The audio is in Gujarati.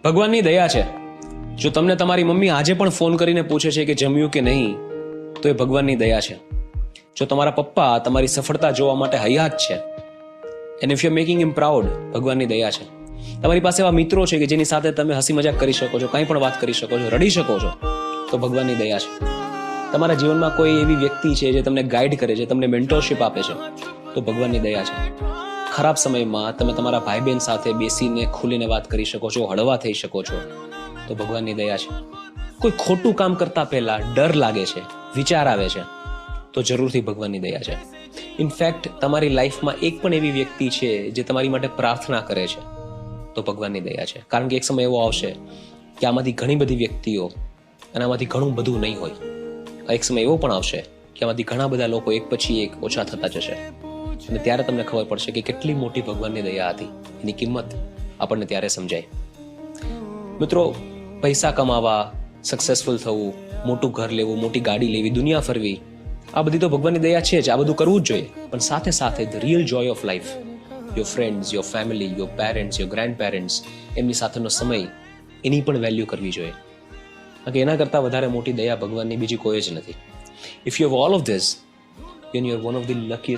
ભગવાનની દયા છે. જો તમને તમારી મમ્મી આજે પણ ફોન કરીને પૂછે છે કે જમ્યું કે નહીં, તો એ ભગવાનની દયા છે. જો તમારા પપ્પા તમારી સફળતા જોવા માટે હયાત છે, and if you are making him proud, ભગવાનની દયા છે. તમારી પાસે એવા મિત્રો છે કે જેની સાથે તમે હસી મજાક કરી શકો છો, કંઈ પણ વાત કરી શકો છો, રડી શકો છો, તો ભગવાનની દયા છે. તમારા જીવનમાં કોઈ એવી વ્યક્તિ છે જે તમને ગાઈડ કરે છે, તમને મેન્ટરશિપ આપે છે, તો ભગવાનની દયા છે. ખરાબ સમયમાં તમે તમારા ભાઈ બહેન સાથે બેસીને ખુલીને વાત કરી શકો છો, હળવા થઈ શકો છો, તો ભગવાનની દયા છે. કોઈ ખોટું કામ કરતા પહેલા ડર લાગે છે, વિચાર આવે છે, તો જરૂરથી ભગવાનની દયા છે. ઇનફેક્ટ તમારી લાઈફમાં એક પણ એવી વ્યક્તિ છે જે તમારી માટે પ્રાર્થના કરે છે, તો ભગવાનની દયા છે. કારણ કે એક સમય એવો આવશે કે આમાંથી ઘણી બધી વ્યક્તિઓ અને આમાંથી ઘણું બધું નહીં હોય. એક સમય એવો પણ આવશે કે આમાંથી ઘણા બધા લોકો એક પછી એક ઓછા થતા જશે, અને ત્યારે તમને ખબર પડશે કે કેટલી મોટી ભગવાનની દયા હતી. એની કિંમત આપણને ત્યારે સમજાય. મિત્રો, પૈસા કમાવા, સક્સેસફુલ થવું, મોટું ઘર લેવું, મોટી ગાડી લેવી, દુનિયા ફરવી, આ બધી તો ભગવાનની દયા છે જ. આ બધું કરવું જ જોઈએ. પણ સાથે સાથે the real joy of life, your friends, your family, your parents, your grandparents, એમની સાથેનો સમય, એની પણ વેલ્યુ કરવી જોઈએ. કારણ કે એના કરતાં વધારે મોટી દયા ભગવાનની બીજી કોઈ જ નથી. If you have all of this, then you are one of the luckiest